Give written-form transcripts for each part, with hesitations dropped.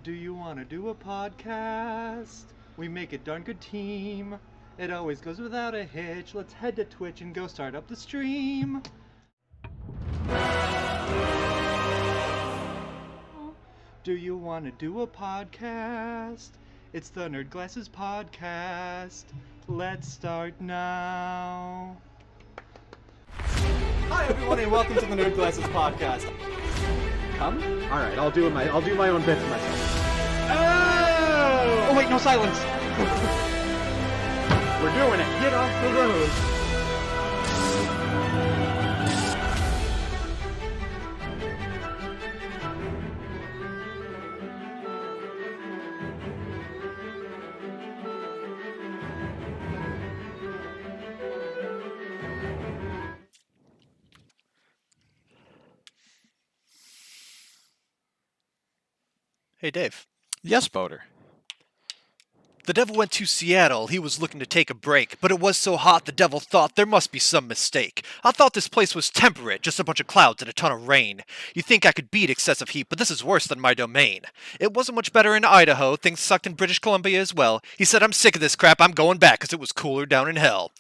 Do you want to do a podcast? We make a darn good team. It always goes without a hitch. Let's head to Twitch and go start up the stream. Do you want to do a podcast? It's the Nerd Glasses Podcast. Let's start now. Hi everyone and welcome to the Nerd Glasses Podcast. Come? All right, I'll do my own bit for myself. Oh wait, no silence. We're doing it. Get off the road. Hey, Dave. Yes, Boater. The devil went to Seattle. He was looking to take a break, but it was so hot the devil thought there must be some mistake. I thought this place was temperate, just a bunch of clouds and a ton of rain. You think I could beat excessive heat, but this is worse than my domain. It wasn't much better in Idaho. Things sucked in British Columbia as well. He said, I'm sick of this crap. I'm going back because it was cooler down in hell.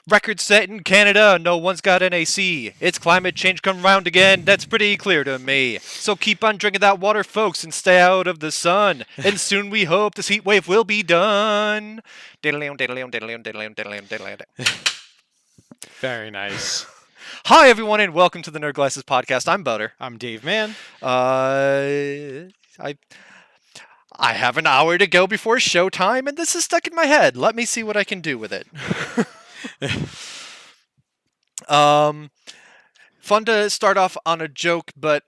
Record set in Canada. No one's got an AC. It's climate change come round again. That's pretty clear to me. So keep on drinking that water, folks, and stay out of the sun. And soon we hope this heat wave will be done. Very nice. Hi, everyone, and welcome to the Nerd Glasses Podcast. I'm Butter. I'm Dave Mann. I have an hour to go before showtime, and this is stuck in my head. Let me see what I can do with it. Fun to start off on a joke, but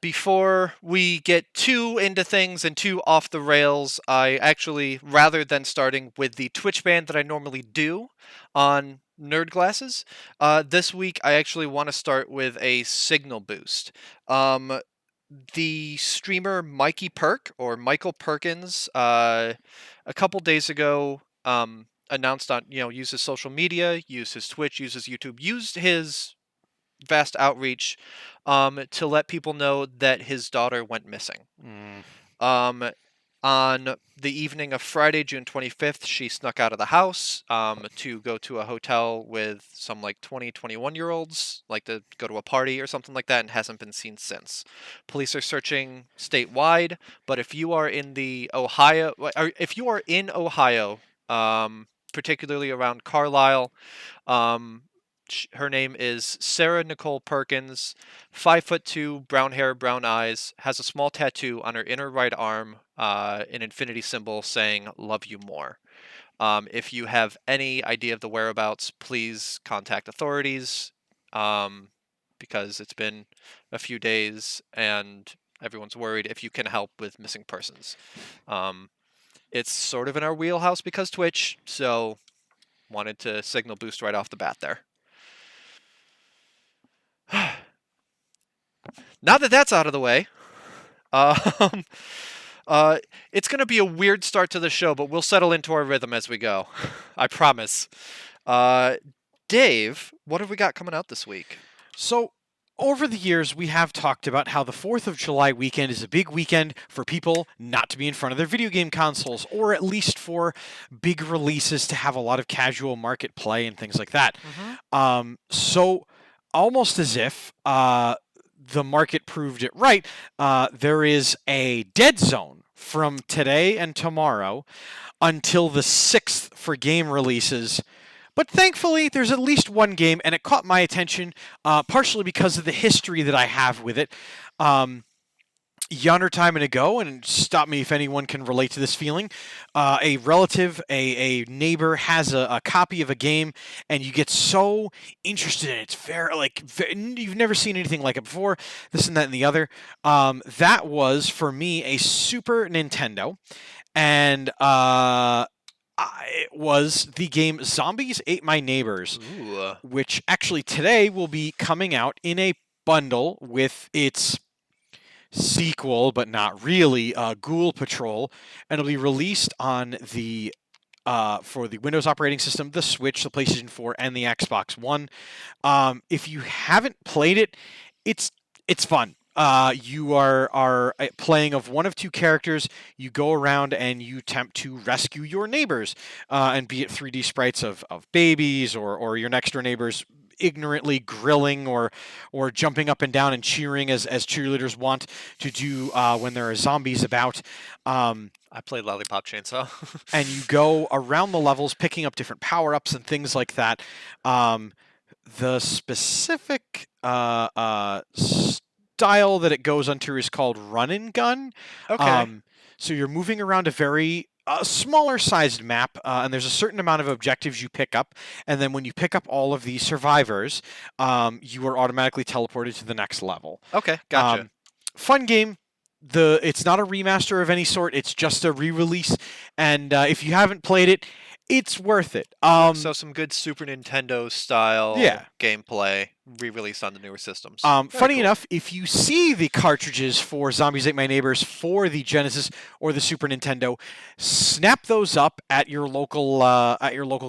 before we get too into things and too off the rails, I actually, rather than starting with the Twitch ban that I normally do on Nerd Glasses, this week I actually want to start with a signal boost. The streamer Mikey Perk, or Michael Perkins, a couple days ago announced on, use his social media, use his Twitch, use his YouTube, used his vast outreach to let people know that his daughter went missing. On the evening of Friday, June 25th, she snuck out of the house to go to a hotel with some 20, 21-year-olds, to go to a party or something like that, and hasn't been seen since. Police are searching statewide, but if you are in Ohio, particularly around Carlisle, her name is Sarah Nicole Perkins, 5'2", brown hair, brown eyes, has a small tattoo on her inner right arm, an infinity symbol saying, "Love you more." If you have any idea of the whereabouts, please contact authorities, because it's been a few days and everyone's worried if you can help with missing persons. It's sort of in our wheelhouse because Twitch, so wanted to signal boost right off the bat there. Now that that's out of the way, it's going to be a weird start to the show, but we'll settle into our rhythm as we go. I promise. Dave, what have we got coming out this week? So, over the years, we have talked about how the 4th of July weekend is a big weekend for people not to be in front of their video game consoles, or at least for big releases to have a lot of casual market play and things like that. So, almost as if the market proved it right, there is a dead zone from today and tomorrow until the 6th for game releases. But thankfully, there's at least one game, and it caught my attention, partially because of the history that I have with it. Yonder time and ago, and stop me if anyone can relate to this feeling, a relative, a neighbor has a copy of a game, and you get so interested in it. It's very, you've never seen anything like it before, this and that and the other. That was, for me, a Super Nintendo, and it was the game Zombies Ate My Neighbors, which actually today will be coming out in a bundle with its sequel, but not really, Ghoul Patrol, and it'll be released on the for the Windows operating system, the Switch, the PlayStation 4, and the Xbox One. If you haven't played it, it's fun. You are playing of one of two characters. You go around and you attempt to rescue your neighbors, and be it 3D sprites of babies or your next door neighbors ignorantly grilling or jumping up and down and cheering as cheerleaders want to do when there are zombies about. I played Lollipop Chainsaw. And you go around the levels picking up different power-ups and things like that. The specific style that it goes under is called run and gun. Okay. So you're moving around a very smaller sized map, and there's a certain amount of objectives you pick up. And then when you pick up all of the survivors, you are automatically teleported to the next level. Okay, gotcha. Fun game. It's not a remaster of any sort. It's just a re-release, and if you haven't played it, it's worth it. So some good Super Nintendo style gameplay re-released on the newer systems. Very Funny cool. enough, if you see the cartridges for Zombies Ate My Neighbors for the Genesis or the Super Nintendo, snap those up at your local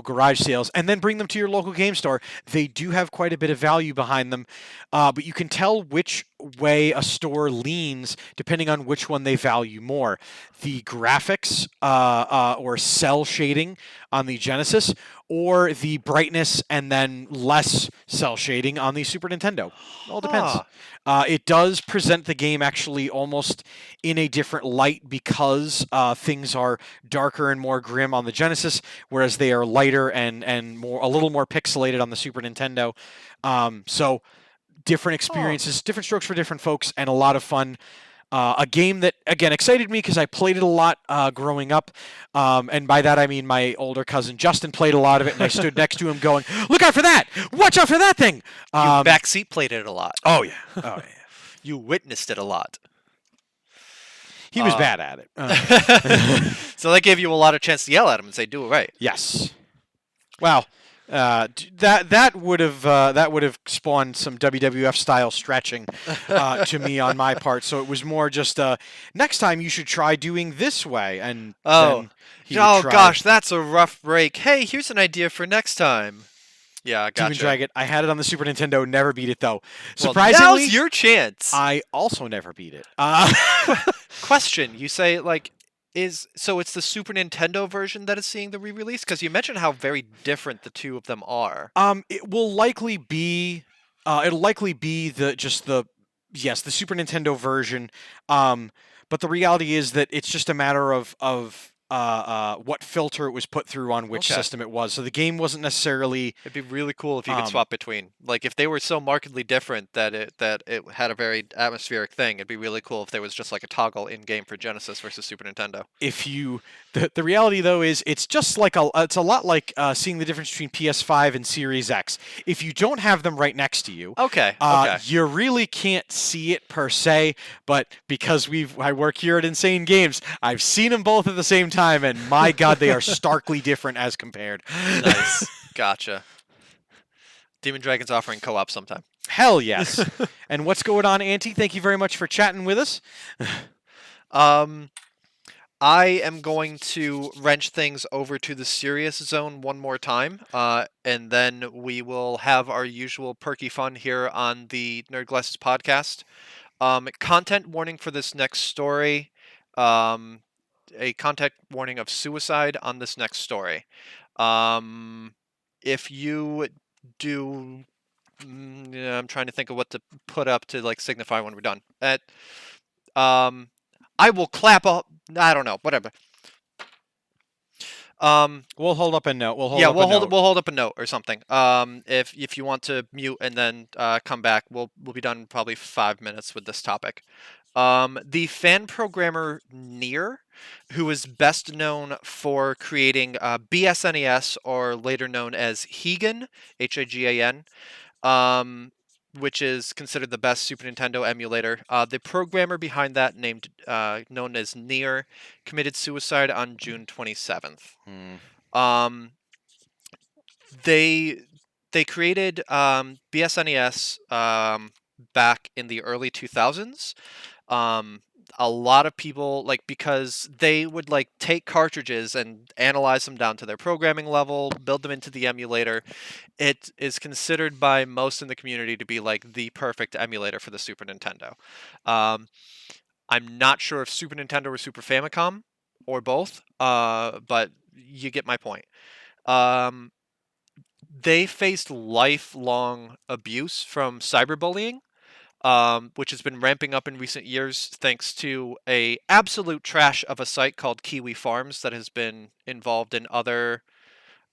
garage sales, and then bring them to your local game store. They do have quite a bit of value behind them, but you can tell which way a store leans depending on which one they value more. The graphics or cell shading on the Genesis, or the brightness and then less cell shading on the Super Nintendo. It all depends. It does present the game actually almost in a different light because things are darker and more grim on the Genesis, whereas they are lighter and a little more pixelated on the Super Nintendo. So different experiences, different strokes for different folks, and a lot of fun. A game that, again, excited me because I played it a lot growing up. And by that, I mean my older cousin Justin played a lot of it, and I stood next to him going, "Look out for that! Watch out for that thing!" You backseat played it a lot. Oh, yeah. Oh, yeah. You witnessed it a lot. He was bad at it. So that gave you a lot of chance to yell at him and say, "Do it right." Yes. Well, that would have spawned some WWF style stretching to me on my part. So it was more just next time you should try doing this way. And then he would try. Gosh, that's a rough break. Hey, here's an idea for next time. Yeah, gotcha. Demon Dragon. I had it on the Super Nintendo. Never beat it though. Well, Surprisingly, now's your chance. I also never beat it. Question: You say so it's the Super Nintendo version that is seeing the re-release? Because you mentioned how very different the two of them are. It will likely be. It'll likely be the Super Nintendo version. But the reality is that it's just a matter of what filter it was put through on which system it was. So the game wasn't necessarily. It'd be really cool if you could swap between. Like if they were so markedly different that it had a very atmospheric thing. It'd be really cool if there was just like a toggle in game for Genesis versus Super Nintendo. The reality though is it's just like it's a lot like seeing the difference between PS5 and Series X. If you don't have them right next to you, you really can't see it per se. But because I work here at Insane Games, I've seen them both at the same time, and my God, they are starkly different as compared. Nice, gotcha. Demon Dragon's offering co-op sometime. Hell yes. And what's going on, Auntie? Thank you very much for chatting with us. I am going to wrench things over to the serious zone one more time, and then we will have our usual perky fun here on the Nerd Glasses podcast. Content warning for this next story. A content warning of suicide on this next story. If you do... I'm trying to think of what to put up to signify when we're done. I will clap up. I don't know. Whatever. We'll hold up a note. We'll hold up a note or something. If you want to mute and then come back, we'll be done in probably 5 minutes with this topic. The fan programmer Nier, who is best known for creating BSNES, or later known as Higan, Higan, which is considered the best Super Nintendo emulator. The programmer behind that, known as Nier, committed suicide on June 27th. They created BSNES back in the early 2000s. A lot of people, like, because they would like take cartridges and analyze them down to their programming level, build them into the emulator. It is considered by most in the community to be like the perfect emulator for the Super Nintendo. Um, I'm not sure if Super Nintendo or Super Famicom or both, but you get my point. Um, they faced lifelong abuse from cyberbullying, which has been ramping up in recent years thanks to a absolute trash of a site called Kiwi Farms that has been involved in other,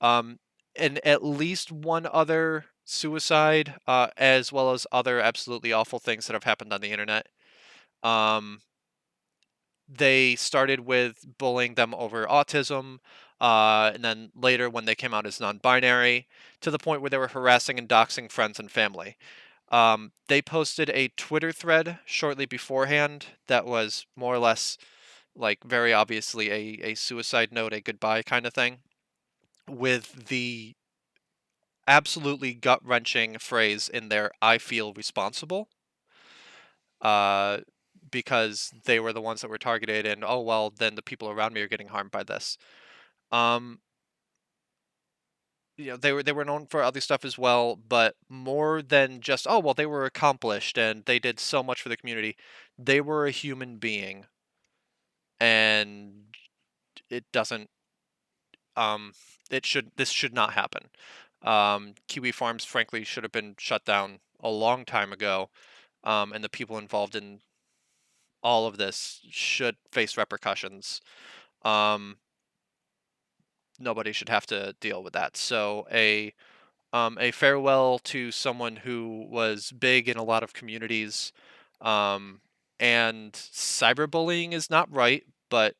um, in at least one other suicide, as well as other absolutely awful things that have happened on the internet. Um, they started with bullying them over autism, and then later when they came out as non-binary, to the point where they were harassing and doxing friends and family. They posted a Twitter thread shortly beforehand that was more or less like very obviously a suicide note, a goodbye kind of thing, with the absolutely gut wrenching phrase in there, "I feel responsible," uh, because they were the ones that were targeted, and oh well, then the people around me are getting harmed by this. Um, they were known for other stuff as well, but more than just oh well, they were accomplished and they did so much for the community. They were a human being, and it doesn't. Um, it should this should not happen. Kiwi Farms, frankly, should have been shut down a long time ago, and the people involved in all of this should face repercussions. Um, Nobody should have to deal with that. So a farewell to someone who was big in a lot of communities. Um, and cyberbullying is not right, but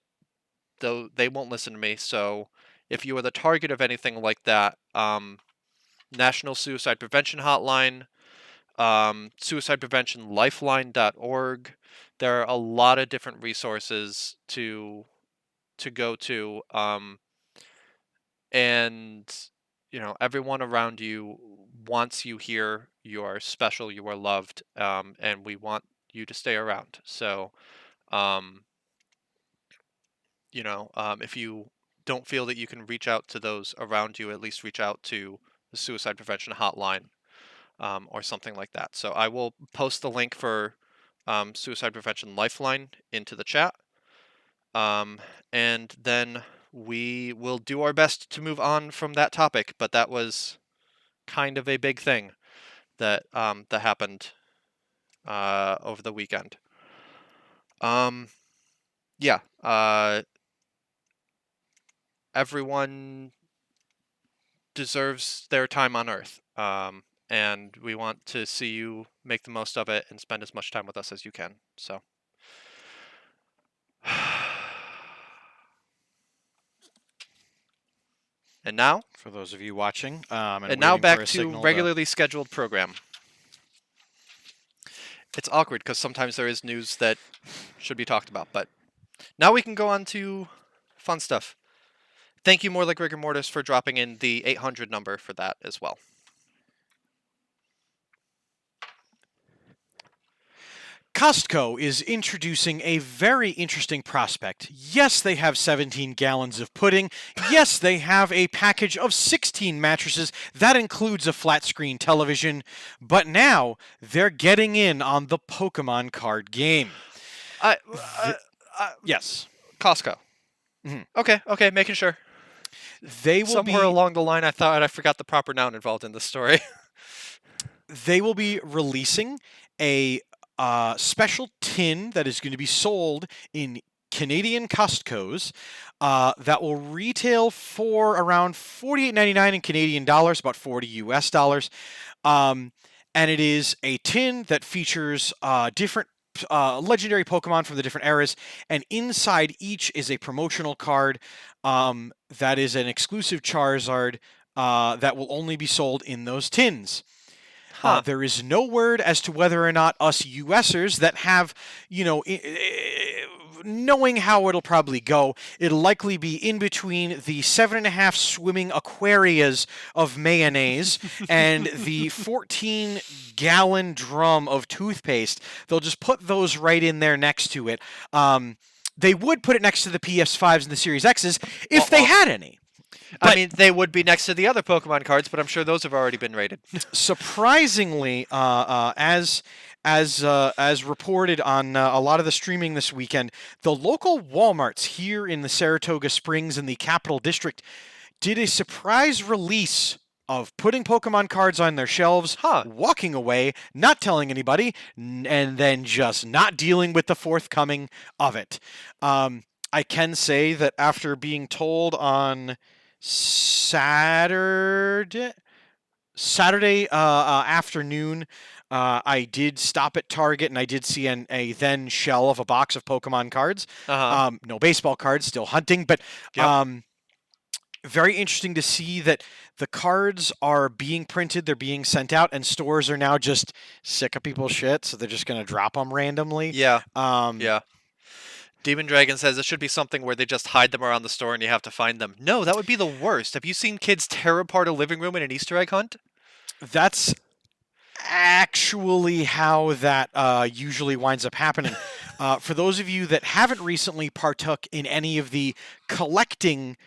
though they won't listen to me. So if you are the target of anything like that, National Suicide Prevention Hotline, Suicide Prevention Lifeline.org. There are a lot of different resources to go to, and everyone around you wants you here. You are special. You are loved, and we want you to stay around. So, um, if you don't feel that you can reach out to those around you, at least reach out to the Suicide Prevention Hotline, or something like that. So I will post the link for Suicide Prevention Lifeline into the chat. And then we will do our best to move on from that topic. But that was kind of a big thing that happened over the weekend. Yeah. Everyone deserves their time on Earth. And we want to see you make the most of it and spend as much time with us as you can. So. And now, For those of you watching, and now waiting for back a to signal regularly scheduled program. It's awkward because sometimes there is news that should be talked about, but now we can go on to fun stuff. Thank you, More Like Rigor Mortis, for dropping in the 800 number for that as well. Costco is introducing a very interesting prospect. Yes, they have 17 gallons of pudding. Yes, they have a package of 16 mattresses. That includes a flat screen television. But now they're getting in on the Pokemon card game. Yes. Costco. Mhm. Okay, making sure. They will Somewhere be along the line, I thought I forgot the proper noun involved in the story. they will be releasing a special tin that is going to be sold in Canadian Costco's that will retail for around $48.99 in Canadian dollars, about 40 US dollars. And it is a tin that features different legendary Pokemon from the different eras, and inside each is a promotional card that is an exclusive Charizard that will only be sold in those tins. Huh. There is no word as to whether or not us USers that have, knowing how it'll probably go, it'll likely be in between the 7.5 swimming aquarias of mayonnaise and the 14-gallon drum of toothpaste. They'll just put those right in there next to it. They would put it next to the PS5s and the Series X's if they had any. I mean, they would be next to the other Pokemon cards, but I'm sure those have already been rated. Surprisingly, as reported on a lot of the streaming this weekend, the local Walmarts here in the Saratoga Springs in the Capital District did a surprise release of putting Pokemon cards on their shelves, walking away, not telling anybody, and then just not dealing with the forthcoming of it. I can say that after being told on Saturday afternoon, I did stop at Target and I did see a then shell of a box of Pokemon cards. No baseball cards, still hunting, but very interesting to see that the cards are being printed, they're being sent out, and stores are now just sick of people's shit, so they're just going to drop them randomly. Yeah. Demon Dragon says it should be something where they just hide them around the store and you have to find them. No, that would be the worst. Have you seen kids tear apart a living room in an Easter egg hunt? That's actually how that usually winds up happening. For those of you that haven't recently partook in any of the collecting,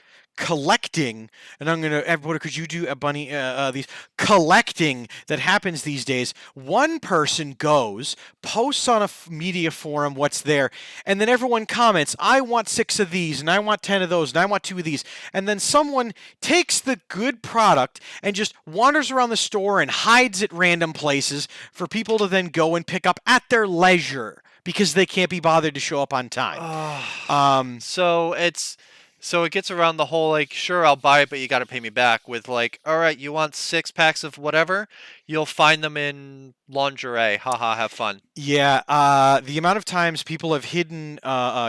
and I'm gonna, what could you do, Bunny? These collecting that happens these days. One person goes, posts on a media forum what's there, and then everyone comments, "I want 6 of these, and I want 10 of those, and I want 2 of these." And then someone takes the good product and just wanders around the store and hides it random places for people to then go and pick up at their leisure because they can't be bothered to show up on time. So it gets around the whole, like, sure, I'll buy it, but you got to pay me back, with like, all right, you want 6 packs of whatever, you'll find them in lingerie. Haha, have fun. Yeah, the amount of times people have hidden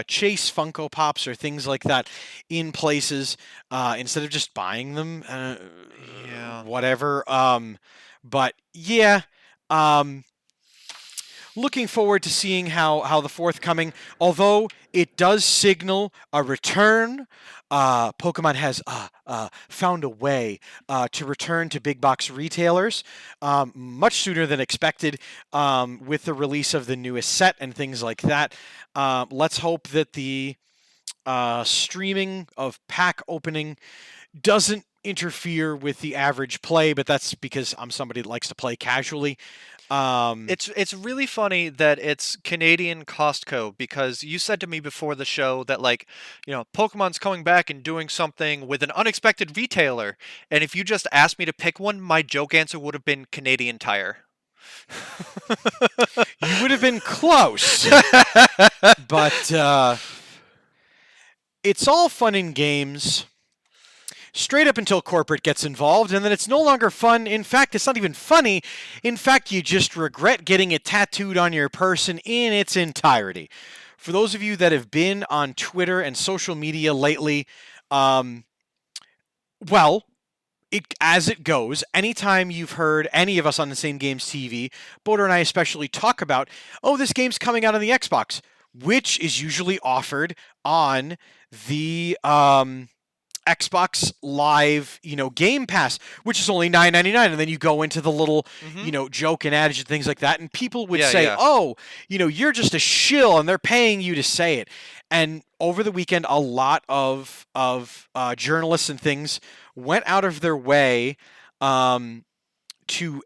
Chase Funko Pops or things like that in places instead of just buying them. Whatever. But yeah. Looking forward to seeing how the forthcoming, although it does signal a return, Pokemon has found a way to return to big box retailers much sooner than expected with the release of the newest set and things like that. Let's hope that the streaming of pack opening doesn't interfere with the average play, but that's because I'm somebody that likes to play casually. It's really funny that it's Canadian Costco, because you said to me before the show that, like, you know, Pokemon's coming back and doing something with an unexpected retailer, and if you just asked me to pick one, my joke answer would have been Canadian Tire. You would have been close, but it's all fun and games straight up until corporate gets involved, and then it's no longer fun. In fact, it's not even funny. In fact, you just regret getting it tattooed on your person in its entirety. For those of you that have been on Twitter and social media lately, well, as it goes, anytime you've heard any of us on the Same Games TV, Boder and I especially, talk about, oh, this game's coming out on the Xbox, which is usually offered on the Xbox Live, Game Pass, which is only $9.99, and then you go into the little, joke and adage and things like that, and people would say, "Oh, you're just a shill, and they're paying you to say it." And over the weekend, a lot of journalists and things went out of their way to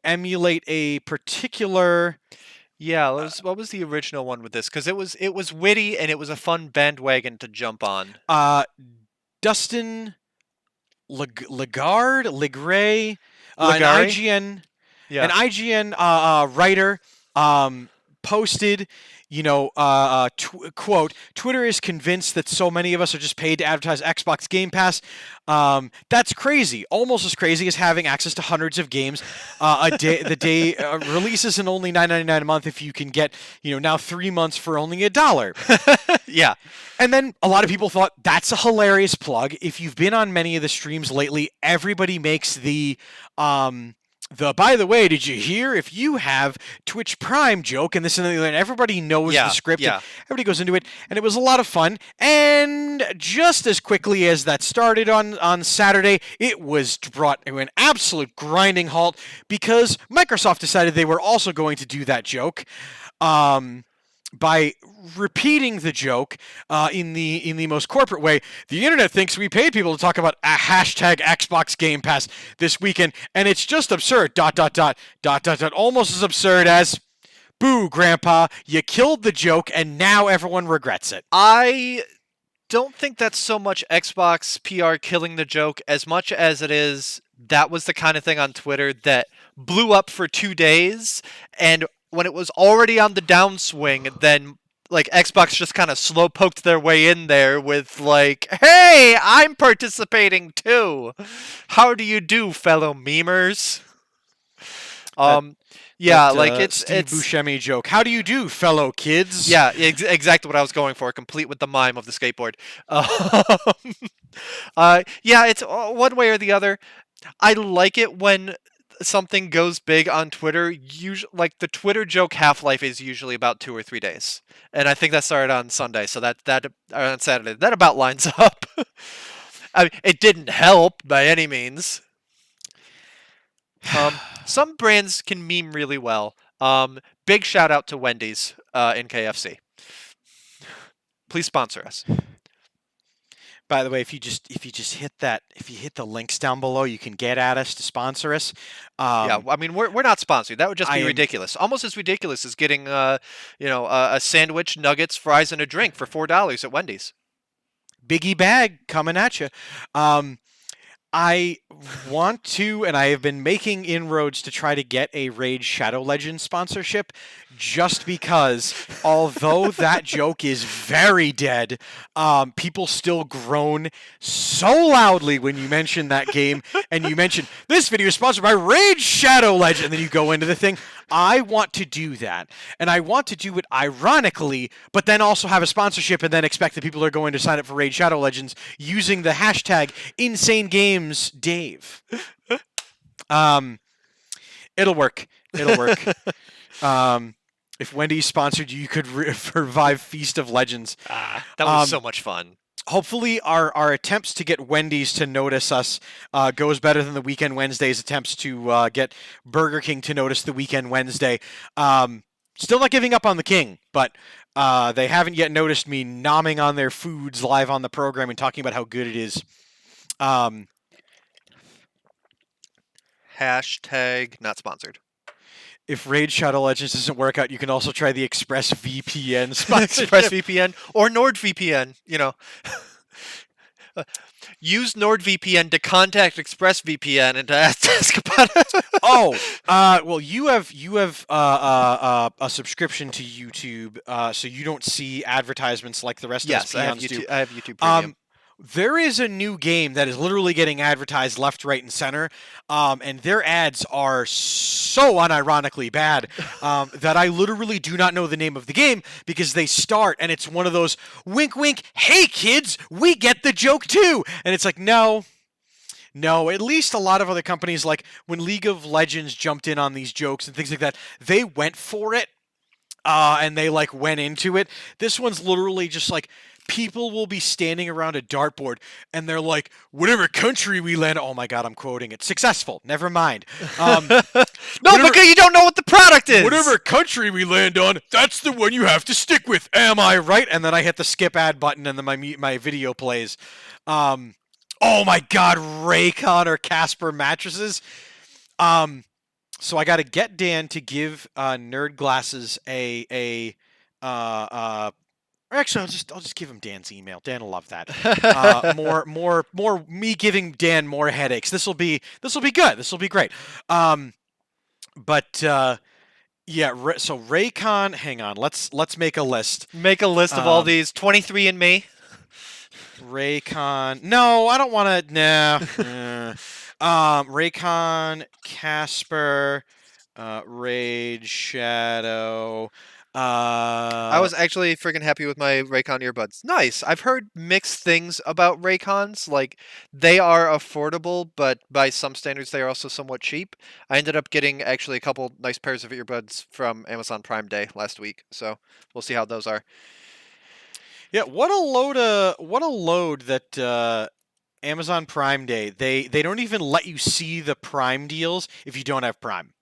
emulate a particular. Yeah, what was the original one with this? Because it was witty and it was a fun bandwagon to jump on. Dustin Legray, an IGN writer, posted, quote, "Twitter is convinced that so many of us are just paid to advertise Xbox Game Pass. That's crazy. Almost as crazy as having access to hundreds of games a day. The day releases in only $9.99 a month if you can get, now 3 months for only $1." Yeah. And then a lot of people thought that's a hilarious plug. If you've been on many of the streams lately, everybody makes the by the way, did you hear if you have Twitch Prime joke and this and the other, and everybody knows Yeah, the script, yeah. and everybody goes into it, and it was a lot of fun. And just as quickly as that started on Saturday, it was brought to an absolute grinding halt because Microsoft decided they were also going to do that joke. By repeating the joke in the most corporate way. The internet thinks we paid people to talk about a hashtag Xbox Game Pass this weekend, and it's just absurd. ... Almost as absurd as, boo, Grandpa, you killed the joke, and now everyone regrets it. I don't think that's so much Xbox PR killing the joke as much as it is that was the kind of thing on Twitter that blew up for 2 days, and when it was already on the downswing, then like Xbox just kind of slow poked their way in there with like, "Hey, I'm participating too. How do you do, fellow memers?" Yeah, That, like Steve it's Buscemi joke. How do you do, fellow kids? yeah, exactly what I was going for, complete with the mime of the skateboard. Yeah, it's one way or the other. I like it when something goes big on Twitter. Like the Twitter joke half-life is usually about 2 or 3 days, and I think that started on Sunday, so that or on Saturday. That about lines up. I mean, it didn't help by any means. Some brands can meme really well. Big shout out to Wendy's in KFC. Please sponsor us. By the way, if you just hit the links down below, you can get at us to sponsor us. Yeah, I mean we're not sponsored. That would just I be am- ridiculous. Almost as ridiculous as getting a sandwich, nuggets, fries, and a drink for $4 at Wendy's. Biggie bag coming at you. I want to, and I have been making inroads to try to get a Raid Shadow Legends sponsorship, just because, although that joke is very dead, people still groan so loudly when you mention that game, and you mention, this video is sponsored by Raid Shadow Legends, and then you go into the thing. I want to do that, and I want to do it ironically, but then also have a sponsorship and then expect that people are going to sign up for Raid Shadow Legends using the hashtag InsaneGamesDave. It'll work. It'll work. If Wendy's sponsored you, you could revive Feast of Legends. That was so much fun. Hopefully our attempts to get Wendy's to notice us goes better than the Weekend Wednesday's attempts to get Burger King to notice the Weekend Wednesday. Still not giving up on the King, but they haven't yet noticed me nomming on their foods live on the program and talking about how good it is. Hashtag not sponsored. If Raid Shadow Legends doesn't work out, you can also try the ExpressVPN sponsorship. ExpressVPN or NordVPN, Use NordVPN to contact ExpressVPN and to ask about it. Well, you have a subscription to YouTube, so you don't see advertisements like the rest of us I have peons do. I have YouTube Premium. There is a new game that is literally getting advertised left, right, and center, and their ads are so unironically bad that I literally do not know the name of the game because they start and it's one of those wink, wink, hey kids, we get the joke too, and it's like no. At least a lot of other companies, like when League of Legends jumped in on these jokes and things like that, they went for it and they like went into it. This one's literally just like, people will be standing around a dartboard and they're like, whatever country we land, oh my god, I'm quoting it. Successful. Never mind. No, because you don't know what the product is. Whatever country we land on, that's the one you have to stick with. Am I right? And then I hit the skip ad button and then my video plays. Oh my god, Raycon or Casper mattresses. So I got to get Dan to give Nerd Glasses actually, I'll just give him Dan's email. Dan will love that. More me giving Dan more headaches. This will be good. This will be great. Yeah. So Raycon. Hang on. Let's make a list. Make a list of all these 23andMe. Raycon. No, I don't want to. No. Raycon, Casper, Raid Shadow. I was actually freaking happy with my Raycon earbuds. Nice. I've heard mixed things about Raycons. Like, they are affordable, but by some standards, they are also somewhat cheap. I ended up getting actually a couple nice pairs of earbuds from Amazon Prime Day last week, so we'll see how those are. Yeah, what a load that Amazon Prime Day. They don't even let you see the Prime deals if you don't have Prime.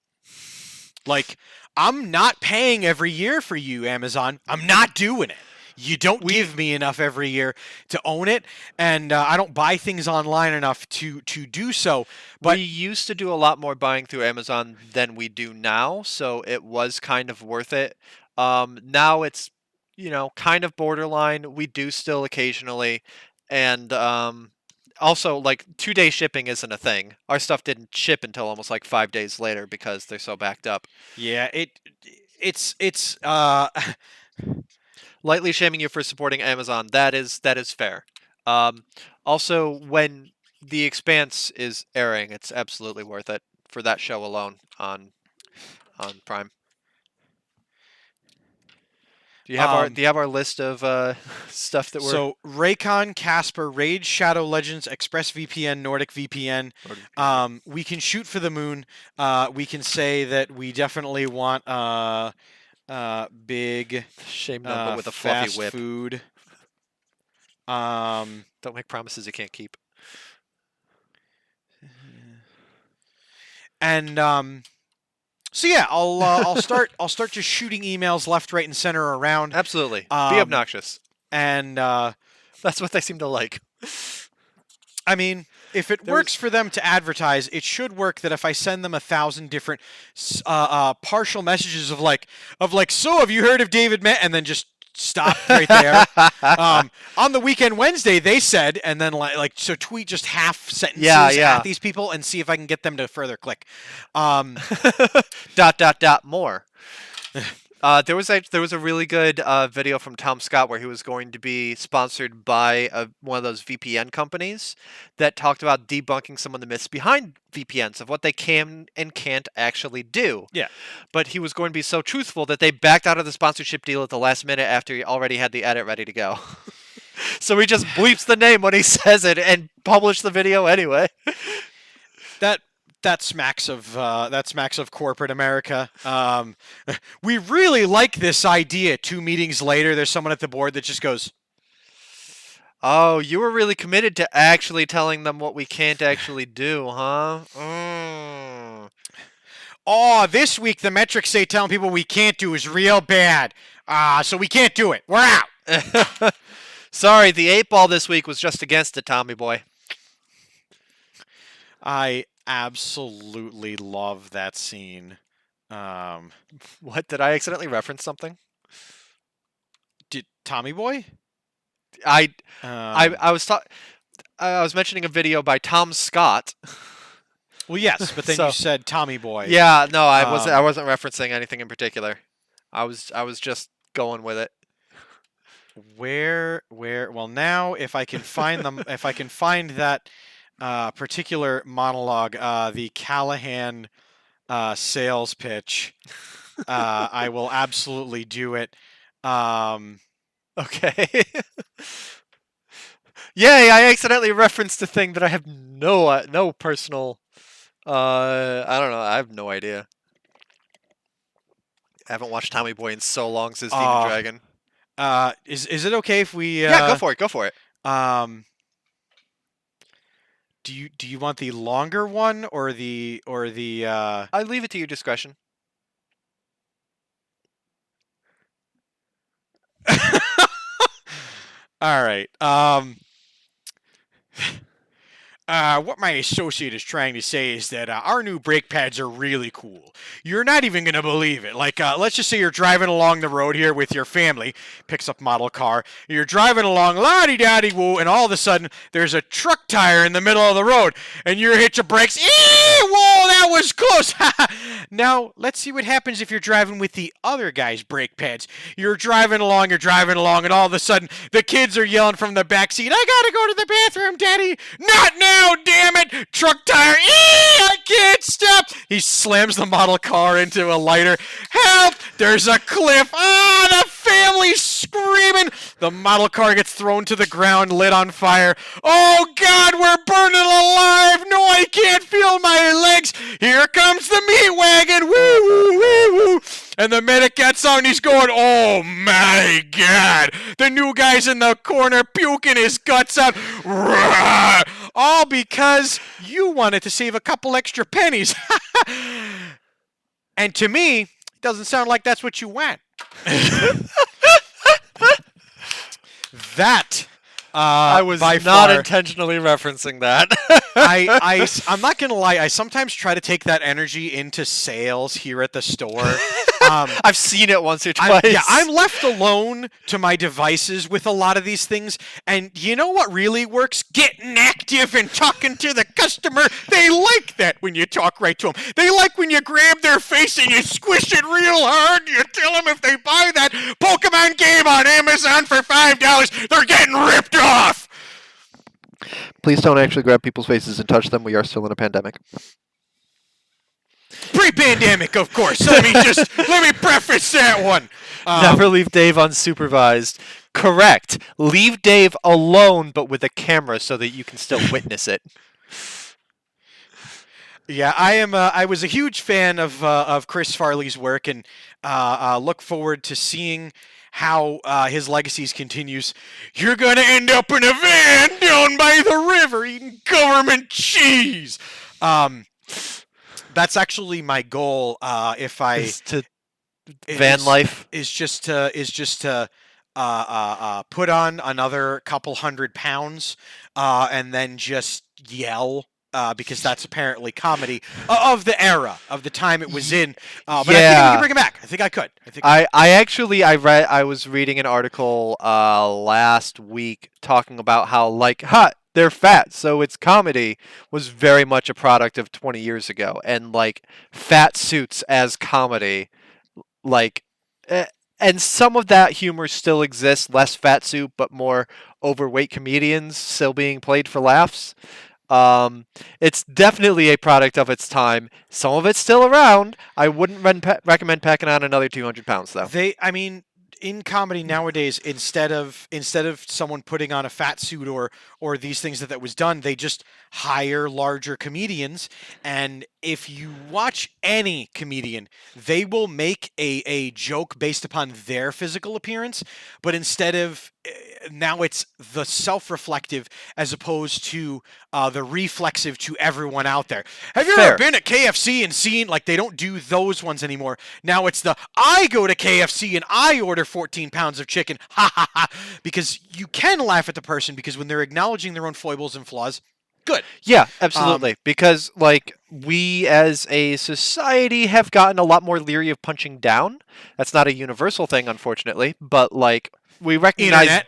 Like, I'm not paying every year for you, Amazon. I'm not doing it. You don't give me enough every year to own it, and I don't buy things online enough to do so. But we used to do a lot more buying through Amazon than we do now, so it was kind of worth it. Now it's, kind of borderline. We do still occasionally, and also, like, 2-day shipping isn't a thing. Our stuff didn't ship until almost like 5 days later because they're so backed up. yeah, it's Lightly shaming you for supporting Amazon. That is fair. Also, when The Expanse is airing, it's absolutely worth it for that show alone on Prime. Do you have our list of stuff that we're so Raycon, Casper, Raid, Shadow Legends, ExpressVPN, Nordic VPN. We can shoot for the moon. We can say that we definitely want big shame number with a fluffy fast whip. food. Don't make promises you can't keep. And so yeah, I'll start just shooting emails left, right, and center around. Absolutely. Be obnoxious. And that's what they seem to like. I mean, if it works for them to advertise, it should work that if I send them 1,000 different partial messages of like, so have you heard of David and then just stop right there. On the Weekend Wednesday, they said, and then so tweet just half sentences at these people and see if I can get them to further click. More. There was a really good video from Tom Scott where he was going to be sponsored by one of those VPN companies that talked about debunking some of the myths behind VPNs of what they can and can't actually do. Yeah. But he was going to be so truthful that they backed out of the sponsorship deal at the last minute after he already had the edit ready to go. So he just bleeps the name when he says it and published the video anyway. That smacks of corporate America. We really like this idea. 2 meetings later, there's someone at the board that just goes, "Oh, you were really committed to actually telling them what we can't actually do, huh?" Oh, this week the metrics say telling people we can't do is real bad. So we can't do it. We're out. Sorry, the 8-ball this week was just against it, Tommy boy. I absolutely love that scene. What, did I accidentally reference something? Did Tommy Boy? I was mentioning a video by Tom Scott. Well, yes, but then you said Tommy Boy. Yeah, no, I wasn't referencing anything in particular. I was just going with it. Where? Well, now if I can find them, if I can find that particular monologue, the Callahan sales pitch, I will absolutely do it. Okay. Yay! I accidentally referenced a thing that I have no personal. I don't know. I have no idea. I haven't watched Tommy Boy in so long since Demon Dragon. Is it okay if we? Yeah, go for it. Go for it. Do you want the longer one or the? I leave it to your discretion. All right. What my associate is trying to say is that our new brake pads are really cool. You're not even going to believe it. Like, let's just say you're driving along the road here with your family, picks up model car, you're driving along, la-di-da-di-woo, and all of a sudden, there's a truck tire in the middle of the road, and you hit your brakes. Whoa, that was close. Now, let's see what happens if you're driving with the other guy's brake pads. You're driving along, and all of a sudden, the kids are yelling from the back seat, I gotta go to the bathroom, Daddy. Not now! now, damn it! Truck tire, I can't stop! He slams the model car into a lighter. Help! There's a cliff! The family's screaming! The model car gets thrown to the ground, lit on fire. Oh God, we're burning alive! No, I can't feel my legs! Here comes the meat wagon! Woo, woo, woo, woo! And the medic gets out and he's going, oh my God! The new guy's in the corner puking his guts out. Rah! All because you wanted to save a couple extra pennies. And to me, it doesn't sound like that's what you want. That I was by not far, intentionally referencing that. I'm not gonna lie. I sometimes try to take that energy into sales here at the store. I've seen it once or twice. I'm left alone to my devices with a lot of these things, and you know what really works? Getting active and talking to the customer. They like that when you talk right to them. They like when you grab their face and you squish it real hard. You tell them if they buy that Pokemon game on Amazon for $5, they're getting ripped off. Please don't actually grab people's faces and touch them. We are still in a pandemic. Pre-pandemic, of course. Let me preface that one. Never leave Dave unsupervised. Correct. Leave Dave alone, but with a camera so that you can still witness it. Yeah, I was a huge fan of Chris Farley's work, and look forward to seeing how his legacies continues. You're gonna end up in a van down by the river eating government cheese. That's actually my goal. If I Is to van life is just to put on another couple 100 pounds, and then just yell. Because that's apparently comedy of the era, of the time it was in. But I think I can bring it back. I think I could. I was reading an article last week talking about how they're fat, so it's comedy was very much a product of 20 years ago, and fat suits as comedy, and some of that humor still exists, less fat suit, but more overweight comedians still being played for laughs. It's definitely a product of its time. Some of it's still around. I wouldn't recommend packing on another 200 pounds, though. In comedy nowadays, instead of someone putting on a fat suit or these things that was done, they just hire larger comedians. And if you watch any comedian, they will make a joke based upon their physical appearance, but instead of now it's the self-reflective as opposed to the reflexive to everyone out there. Have you ever been at KFC and seen, they don't do those ones anymore. Now it's I go to KFC and I order 14 pounds of chicken. Ha ha ha. Because you can laugh at the person because when they're acknowledging their own foibles and flaws, good. Yeah, absolutely. Because we as a society have gotten a lot more leery of punching down. That's not a universal thing, unfortunately, but we recognize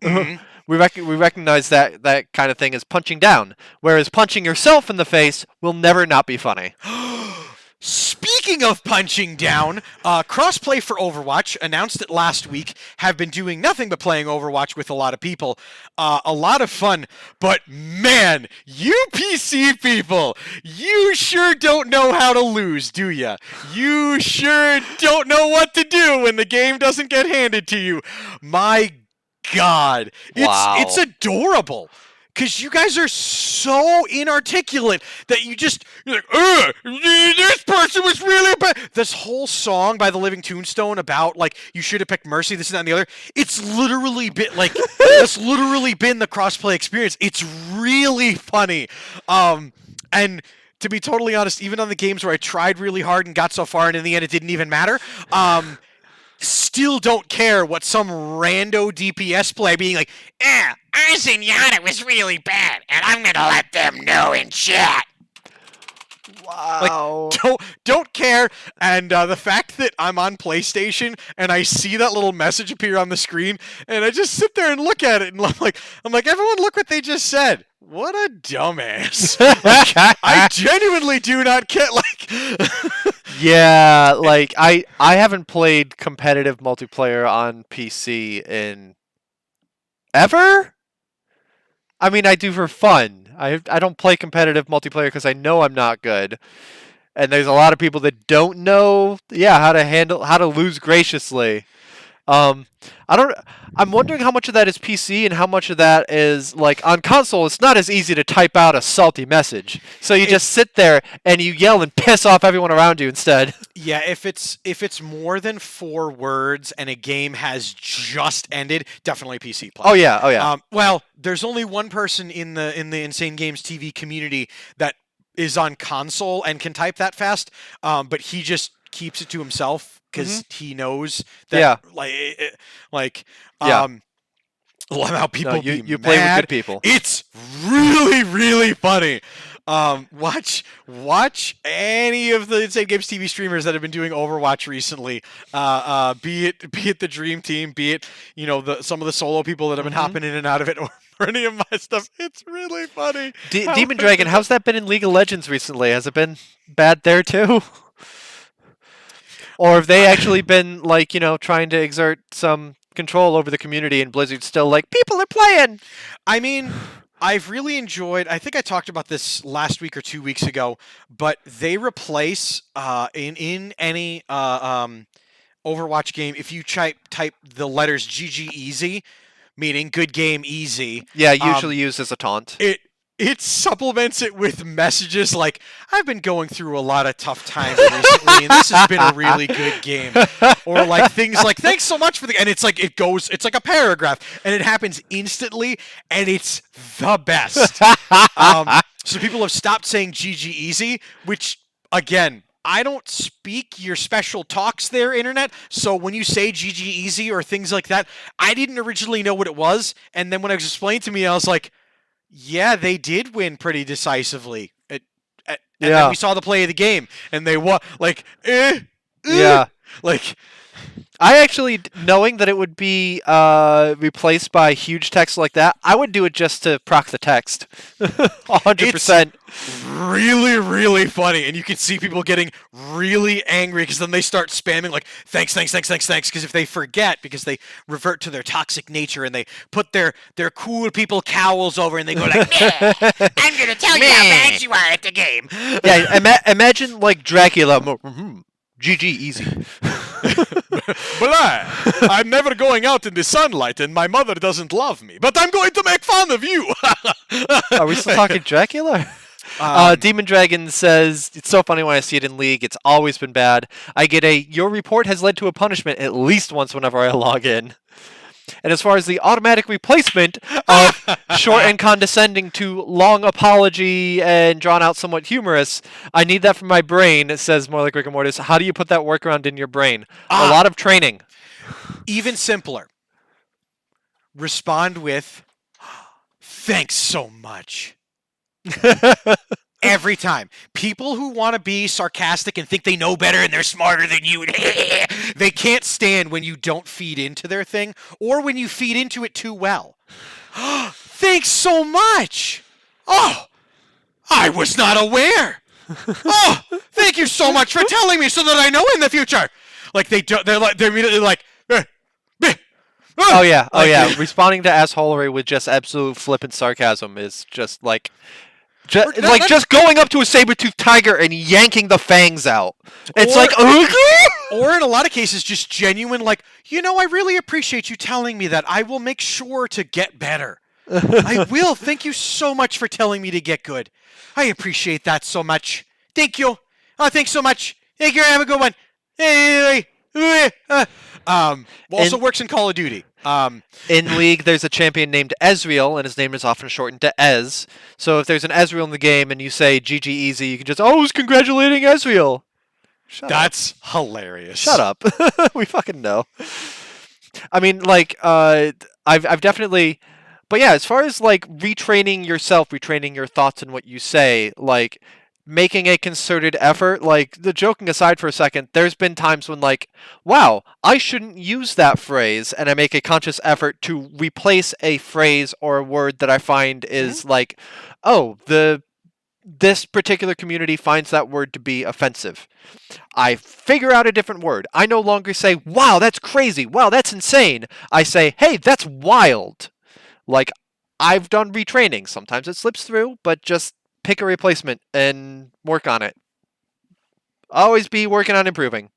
Mm-hmm. we recognize that kind of thing is punching down, whereas punching yourself in the face will never not be funny. Speaking of punching down, Crossplay for Overwatch announced it last week. Have been doing nothing but playing Overwatch with a lot of people. A lot of fun, but man, you PC people, you sure don't know how to lose, do ya? You sure don't know what to do when the game doesn't get handed to you. My God, it's adorable. Because you guys are so inarticulate that you're like, this person was really bad. This whole song by the Living Tombstone about, you should have picked Mercy, this and that and the other, it's literally been, that's literally been the Crossplay experience. It's really funny. And to be totally honest, even on the games where I tried really hard and got so far and in the end it didn't even matter, still don't care what some rando DPS play being like, our Zenyatta was really bad, and I'm gonna let them know in chat. Wow. Don't care. And the fact that I'm on PlayStation and I see that little message appear on the screen, and I just sit there and look at it, and I'm like, everyone, look what they just said. What a dumbass. I genuinely do not care. Yeah, I haven't played competitive multiplayer on PC in ever. I mean, I do for fun. I don't play competitive multiplayer because I know I'm not good. And there's a lot of people that don't know, how to lose graciously. Um, I don't. I'm wondering how much of that is PC and how much of that is like on console. It's not as easy to type out a salty message, so you just sit there and you yell and piss off everyone around you instead. Yeah, if it's more than 4 words and a game has just ended, definitely PC play. Oh yeah. Well, there's only one person in the Insane Games TV community that is on console and can type that fast, but he just keeps it to himself because he knows that how people you play with good people. It's really, really funny. Watch any of the Insane Games TV streamers that have been doing Overwatch recently. Be it the Dream Team, be it some of the solo people that have been hopping in and out of it, or any of my stuff. It's really funny. Demon Dragon, how's that been in League of Legends recently? Has it been bad there too? Or have they actually been trying to exert some control over the community, and Blizzard's still like, people are playing? I mean, I've really enjoyed, I think I talked about this last week or 2 weeks ago, but they replace in any Overwatch game, if you type the letters GG easy, meaning good game easy. Yeah, usually used as a taunt. It supplements it with messages like, I've been going through a lot of tough times recently, and this has been a really good game. Or like things like, thanks so much for the... And it's like a paragraph, and it happens instantly, and it's the best. So people have stopped saying GG easy, which, again... I don't speak your special talks there, Internet, so when you say GG easy or things like that, I didn't originally know what it was, and then when it was explained to me, I was like, yeah, they did win pretty decisively. And then we saw the play of the game, and they won, Yeah. Like... I actually, knowing that it would be replaced by huge text like that, I would do it just to proc the text. 100%. It's really, really funny. And you can see people getting really angry because then they start spamming like, thanks. Because if they forget, because they revert to their toxic nature and they put their cool people cowls over and they go like, meh, I'm going to tell you how bad you are at the game. Yeah, imagine like Dracula. GG easy. Blah! I'm never going out in the sunlight, and my mother doesn't love me. But I'm going to make fun of you. Are we still talking Dracula? Demon Dragon says, it's so funny when I see it in League. It's always been bad. I get your report has led to a punishment at least once whenever I log in. And as far as the automatic replacement of short and condescending to long apology and drawn out somewhat humorous, I need that from my brain, it says more like Rick and Mortis. How do you put that workaround in your brain? A lot of training. Even simpler. Respond with, thanks so much. Every time. People who want to be sarcastic and think they know better and they're smarter than you, they can't stand when you don't feed into their thing or when you feed into it too well. Thanks so much. Oh, I was not aware. Oh, thank you so much for telling me so that I know in the future. Like they're immediately like, oh yeah. Responding to assholery with just absolute flippant sarcasm is just like... Just going up to a saber-toothed tiger and yanking the fangs out. It's or in a lot of cases, just genuine, like, I really appreciate you telling me that. I will make sure to get better. I will. Thank you so much for telling me to get good. I appreciate that so much. Thank you. Oh, thanks so much. Thank you. Have a good one. Also works in Call of Duty. In League, there's a champion named Ezreal, and his name is often shortened to Ez. So if there's an Ezreal in the game and you say GG easy, you can just, I was congratulating Ezreal. That's hilarious. Shut up. We fucking know. I mean, like, I've definitely... But yeah, as far as, like, retraining yourself, retraining your thoughts and what you say, like... making a concerted effort, like, the joking aside for a second, there's been times when, like, wow, I shouldn't use that phrase, and I make a conscious effort to replace a phrase or a word that I find is like, oh, this particular community finds that word to be offensive. I figure out a different word. I no longer say, wow, that's crazy, wow, that's insane. I say, hey, that's wild. Like, I've done retraining. Sometimes it slips through, but just pick a replacement and work on it. Always be working on improving.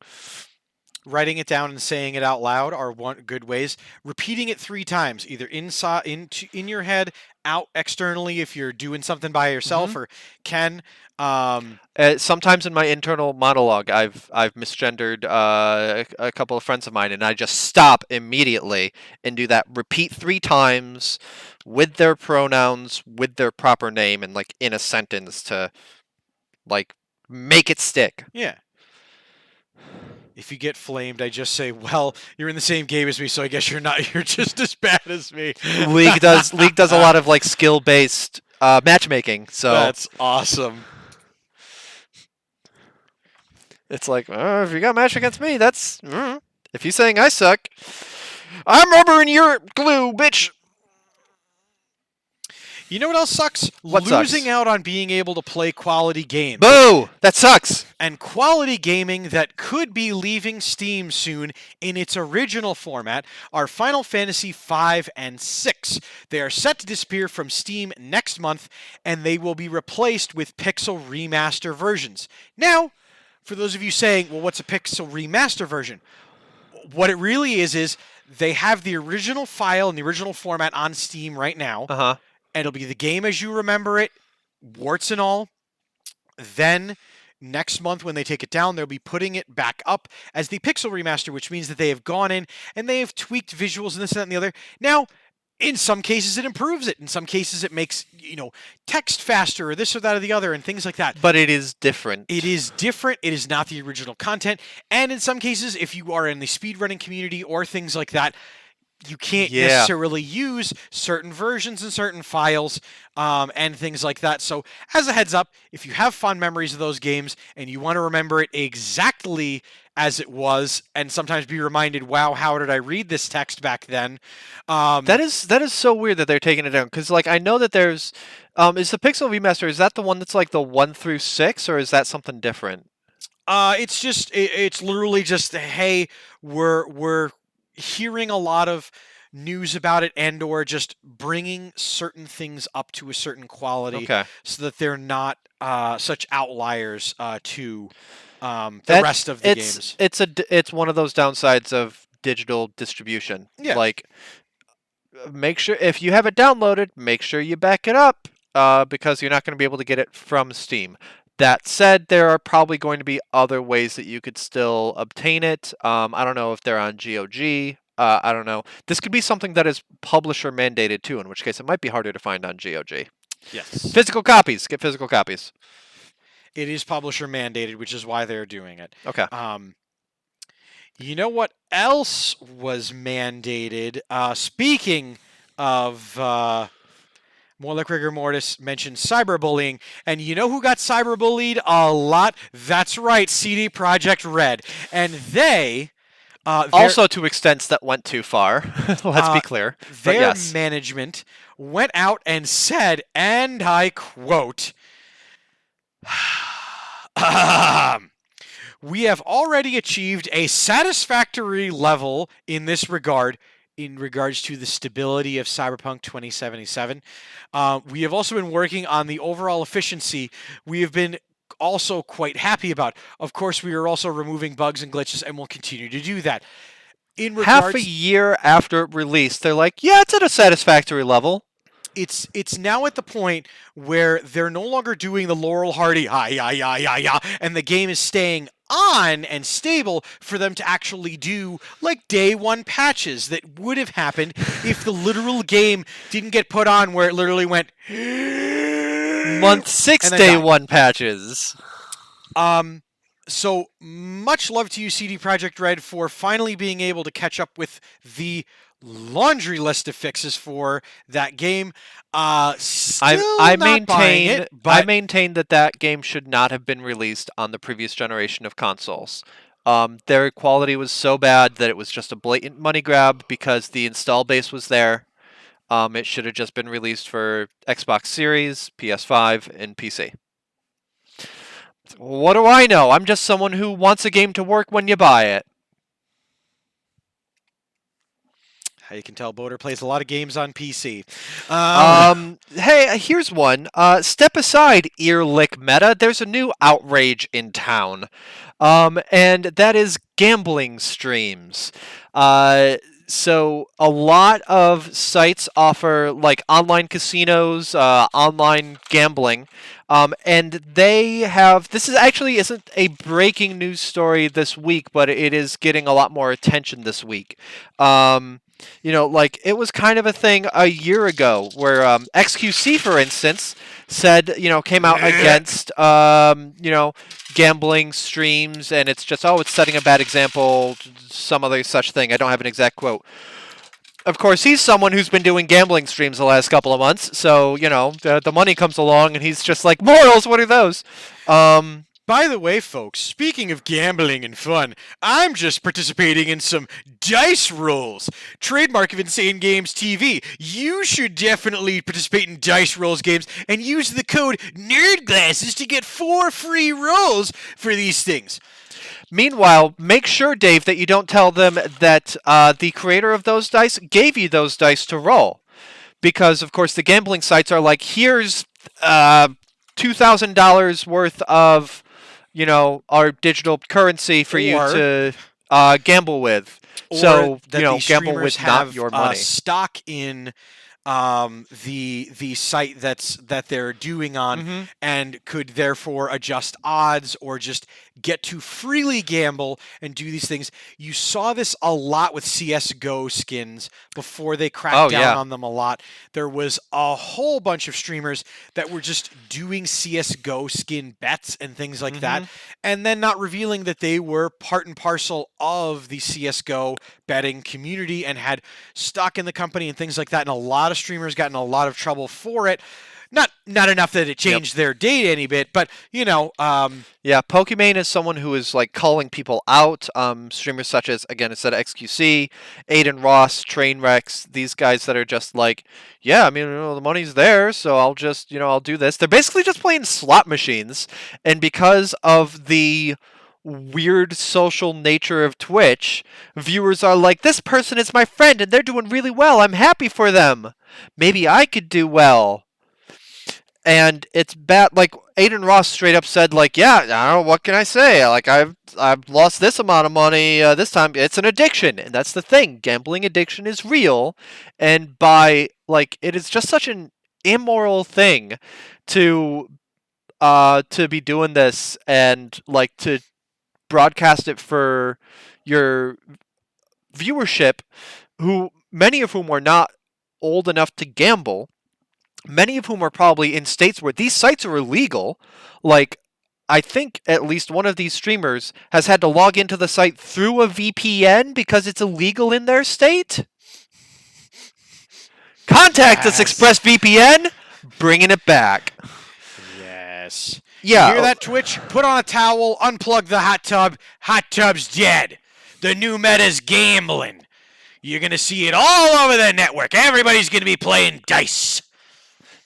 Writing it down and saying it out loud are one good ways. Repeating it 3 times, either inside in your head, out externally if you're doing something by yourself, or Ken. Sometimes in my internal monologue, I've misgendered a couple of friends of mine, and I just stop immediately and do that. Repeat 3 times with their pronouns, with their proper name, and like in a sentence to like make it stick. Yeah. If you get flamed, I just say, "Well, you're in the same game as me, so I guess you're not. You're just as bad as me." League does a lot of like skill based matchmaking, so That's awesome. it's like if you got match against me, that's if you're saying I suck, I'm rubber and you're glue, bitch. You know what else sucks? What Losing sucks? out on being able to play quality games. Boo! That sucks. And quality gaming that could be leaving Steam soon in its original format are Final Fantasy V and VI. They are set to disappear from Steam next month, and they will be replaced with Pixel Remaster versions. Now, for those of you saying, well, what's a Pixel Remaster version? What it really is they have the original file and the original format on Steam right now, Uh-huh. and it'll be the game as you remember it, warts and all. Then next month when they take it down, they'll be putting it back up as the Pixel Remaster, which means that they have gone in and they have tweaked visuals and this, that, and the other. Now, in some cases it improves it. In some cases it makes, text faster or this or that or the other and things like that. But it is different. It is different. It is not the original content. And in some cases, if you are in the speedrunning community or things like that, you can't necessarily use certain versions and certain files and things like that. So as a heads up, if you have fond memories of those games and you want to remember it exactly as it was and sometimes be reminded, wow, how did I read this text back then? That is so weird that they're taking it down, because like I know that there's is the Pixel Remaster, is that the one that's like the 1 through 6, or is that something different? It's just it's literally just, hey, we're hearing a lot of news about it and or just bringing certain things up to a certain quality so that they're not such outliers to the rest of the games. It's one of those downsides of digital distribution. Yeah. Like, make sure if you have it downloaded, make sure you back it up because you're not going to be able to get it from Steam. That said, there are probably going to be other ways that you could still obtain it. I don't know if they're on GOG. I don't know. This could be something that is publisher mandated too, in which case it might be harder to find on GOG. Yes. Physical copies. Get physical copies. It is publisher mandated, which is why they're doing it. Okay. You know what else was mandated? Speaking of more like rigor mortis, mentioned cyberbullying, and you know who got cyberbullied a lot? That's right, CD Projekt Red, and they also to extents that went too far. Let's be clear. But their yes. management went out and said, and I quote, "We have already achieved a satisfactory level in this regard in regards to the stability of Cyberpunk 2077. We have also been working on the overall efficiency. We have been also quite happy about. Of course, we are also removing bugs and glitches, and we'll continue to do that." In regards, half a year after release, they're like, yeah, it's at a satisfactory level. It's now at the point where they're no longer doing the Laurel Hardy, and the game is staying on and stable for them to actually do like day one patches that would have happened if the literal game didn't get put on, where it literally went month 6 day one patches. So much love to you, CD Projekt Red, for finally being able to catch up with the laundry list of fixes for that game. I maintain that game should not have been released on the previous generation of consoles. Their quality was so bad that it was just a blatant money grab because the install base was there. It should have just been released for Xbox Series, PS5, and PC. What do I know? I'm just someone who wants a game to work when you buy it. You can tell Boater plays a lot of games on PC. Hey, here's one. Step aside, ear-lick meta. There's a new outrage in town, and that is gambling streams. So a lot of sites offer like online casinos, online gambling, and they have. This is actually isn't a breaking news story this week, but it is getting a lot more attention this week. Like it was kind of a thing a year ago where XQC, for instance, said, came out against, gambling streams, and it's just, it's setting a bad example, some other such thing. I don't have an exact quote. Of course, he's someone who's been doing gambling streams the last couple of months, so, the money comes along, and he's just like, morals, what are those? By the way, folks, speaking of gambling and fun, I'm just participating in some dice rolls. Trademark of Insane Games TV. You should definitely participate in dice rolls games and use the code NERDGLASSES to get 4 free rolls for these things. Meanwhile, make sure, Dave, that you don't tell them that the creator of those dice gave you those dice to roll. Because, of course, the gambling sites are like, here's $2,000 worth of our digital currency for you to gamble with. So, gamble with not your money. Stock in the site that they're doing on, and could therefore adjust odds or just get to freely gamble and do these things. You saw this a lot with CSGO skins before they cracked down on them a lot. There was a whole bunch of streamers that were just doing CSGO skin bets and things like that, and then not revealing that they were part and parcel of the CSGO betting community and had stock in the company and things like that. And a lot of streamers got in a lot of trouble for it. Not enough that it changed their day any bit, but Pokimane is someone who is like calling people out. Streamers such as, again, instead of XQC, Aiden Ross, Trainwrecks, these guys that are just like, the money's there, so I'll just, I'll do this. They're basically just playing slot machines, and because of the weird social nature of Twitch, viewers are like, this person is my friend and they're doing really well. I'm happy for them. Maybe I could do well. And it's bad. Like Aiden Ross straight up said, like, I don't know, what can I say? Like, I've lost this amount of money this time. It's an addiction, and that's the thing. Gambling addiction is real, and it is just such an immoral thing to be doing this and like to broadcast it for your viewership, many of whom are not old enough to gamble. Many of whom are probably in states where these sites are illegal. Like, I think at least one of these streamers has had to log into the site through a VPN because it's illegal in their state. Contact us, ExpressVPN. Bringing it back. Yes. Yeah. You hear that, Twitch? Put on a towel, unplug the hot tub. Hot tub's dead. The new meta's gambling. You're going to see it all over the network. Everybody's going to be playing dice.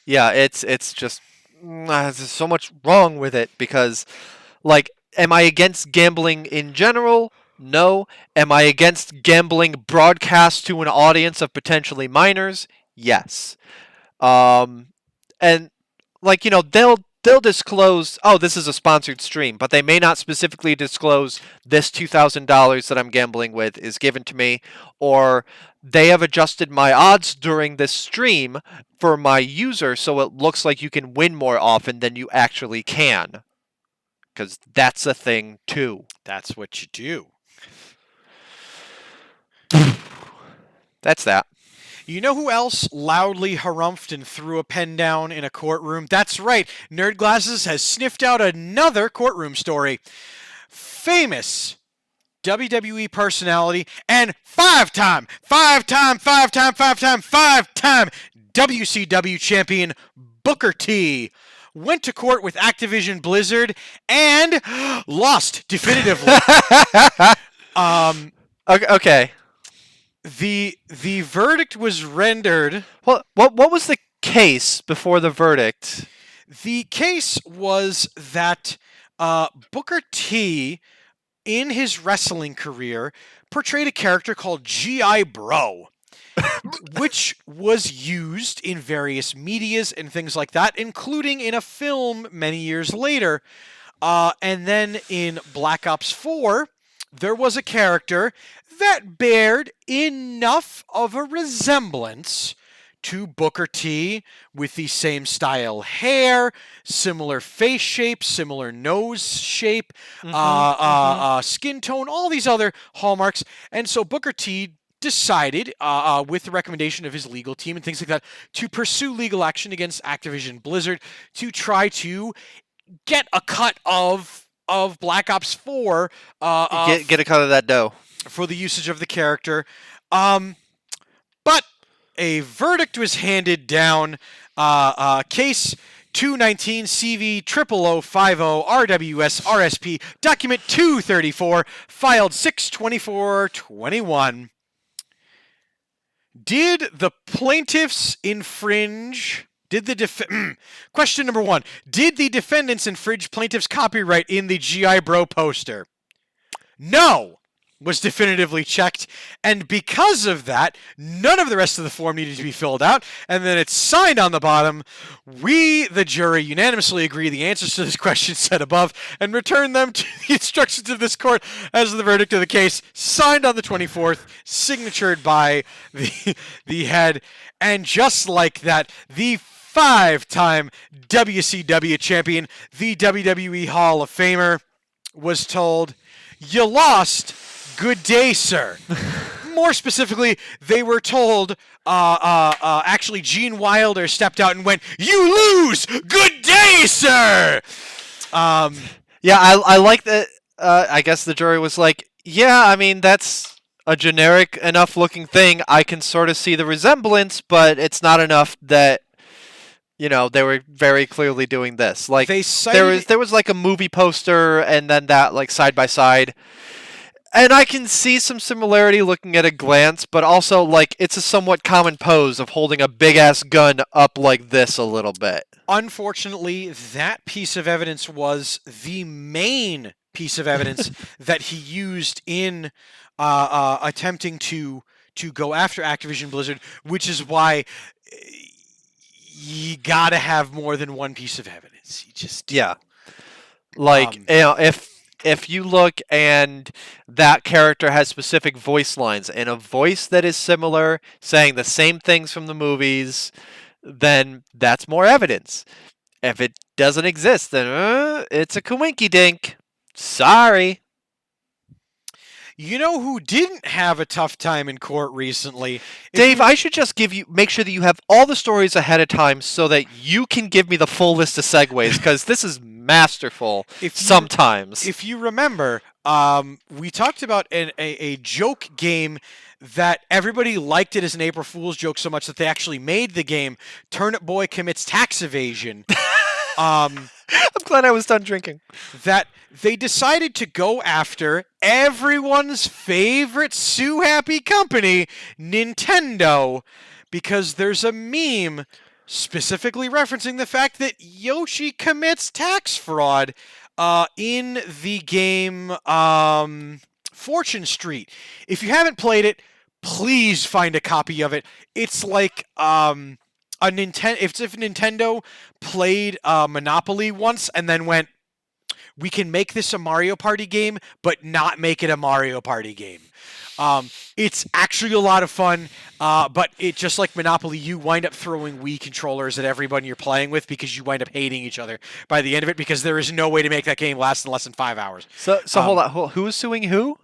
Yeah, it's just there's so much wrong with it because, like, am I against gambling in general? No. Am I against gambling broadcast to an audience of potentially minors? Yes. And like, they'll disclose, this is a sponsored stream, but they may not specifically disclose this $2,000 that I'm gambling with is given to me, or they have adjusted my odds during this stream for my user so it looks like you can win more often than you actually can. Because that's a thing, too. That's what you do. That's that. You know who else loudly harumphed and threw a pen down in a courtroom? That's right. Nerd Glasses has sniffed out another courtroom story. Famous WWE personality and five-time WCW champion Booker T went to court with Activision Blizzard and lost definitively. Okay. The verdict was rendered. What was the case before the verdict? The case was that Booker T, in his wrestling career, portrayed a character called G.I. Bro. which was used in various medias and things like that, including in a film many years later. And then in Black Ops 4, there was a character that bared enough of a resemblance to Booker T, with the same style hair, similar face shape, similar nose shape, skin tone, all these other hallmarks. And so Booker T decided, with the recommendation of his legal team and things like that, to pursue legal action against Activision Blizzard to try to get a cut of Black Ops 4. Get a cut of that dough. For the usage of the character. But a verdict was handed down. Case 219 CV 00050 RWS RSP document 234 filed 6/24/21. Did the plaintiffs infringe? Question number 1. Did the defendants infringe plaintiffs' copyright in the GI Bro poster? No, was definitively checked, and because of that, none of the rest of the form needed to be filled out, and then it's signed on the bottom. We, the jury, unanimously agree the answers to this question set above, and return them to the instructions of this court as the verdict of the case, signed on the 24th, signatured by the head, and just like that, the 5-time WCW champion, the WWE Hall of Famer, was told, "You lost. Good day, sir." More specifically, they were told, actually, Gene Wilder stepped out and went, "You lose! Good day, sir!" Yeah, I like that. I guess the jury was like, yeah, I mean, that's a generic enough looking thing. I can sort of see the resemblance, but it's not enough that, they were very clearly doing this. Like, They cited- there was like a movie poster and then that like side by side. And I can see some similarity looking at a glance, but also, like, it's a somewhat common pose of holding a big-ass gun up like this a little bit. Unfortunately, that piece of evidence was the main piece of evidence that he used in attempting to go after Activision Blizzard, which is why you gotta have more than one piece of evidence. You just do. Yeah. Like, if you look and that character has specific voice lines and a voice that is similar, saying the same things from the movies, then that's more evidence. If it doesn't exist, then it's a coinky dink. Sorry. You know who didn't have a tough time in court recently? Dave, I should just make sure that you have all the stories ahead of time so that you can give me the full list of segues, because this is masterful sometimes. If you remember, we talked about a joke game that everybody liked it as an April Fool's joke so much that they actually made the game, Turnip Boy Commits Tax Evasion. I'm glad I was done drinking. That they decided to go after everyone's favorite Sue Happy company, Nintendo, because there's a meme specifically referencing the fact that Yoshi commits tax fraud in the game Fortune Street. If you haven't played it, please find a copy of it. It's like if Nintendo played Monopoly once and then went, we can make this a Mario Party game, but not make it a Mario Party game. It's actually a lot of fun, but it just like Monopoly, you wind up throwing Wii controllers at everyone you're playing with because you wind up hating each other by the end of it, because there is no way to make that game last in less than 5 hours. So hold on. Who is suing who?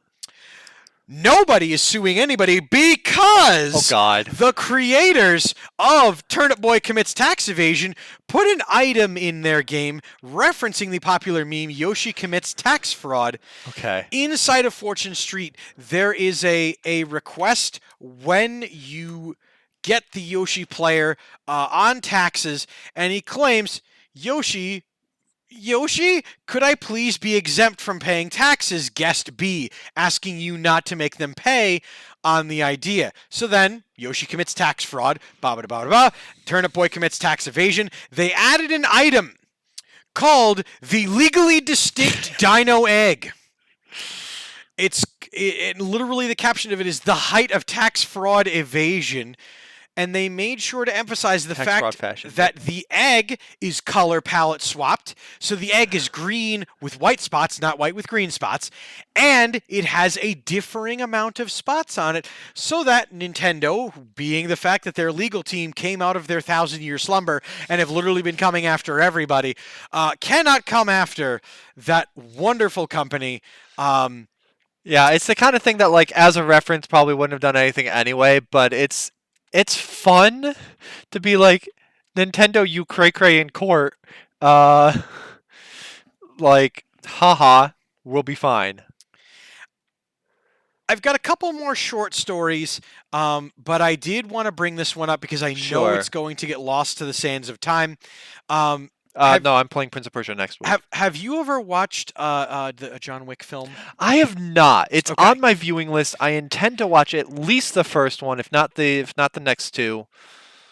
Nobody is suing anybody because the creators of Turnip Boy Commits Tax Evasion put an item in their game referencing the popular meme Yoshi Commits Tax Fraud. Okay. Inside of Fortune Street, there is a request when you get the Yoshi player on taxes, and he claims, Yoshi, could I please be exempt from paying taxes? Guest B, asking you not to make them pay on the idea. So then, Yoshi commits tax fraud, Turnip Boy commits tax evasion. They added an item called the legally distinct Dino Egg. It's literally the caption of it is the height of tax fraud evasion. And they made sure to emphasize the Tax fraud fact fashion. that the egg is color palette swapped. So the egg is green with white spots, not white with green spots. And it has a differing amount of spots on it so that Nintendo, being the fact that their legal team came out of their 1,000-year slumber and have literally been coming after everybody, cannot come after that wonderful company. Yeah, it's the kind of thing that, like, as a reference, probably wouldn't have done anything anyway, but it's fun to be like, Nintendo, you cray-cray in court. Like, haha, we'll be fine. I've got a couple more short stories, but I did want to bring this one up because I know Sure. it's going to get lost to the sands of time. No, I'm playing Prince of Persia next week. Have you ever watched the John Wick film? I have not. It's Okay. on my viewing list. I intend to watch at least the first one, if not the next two.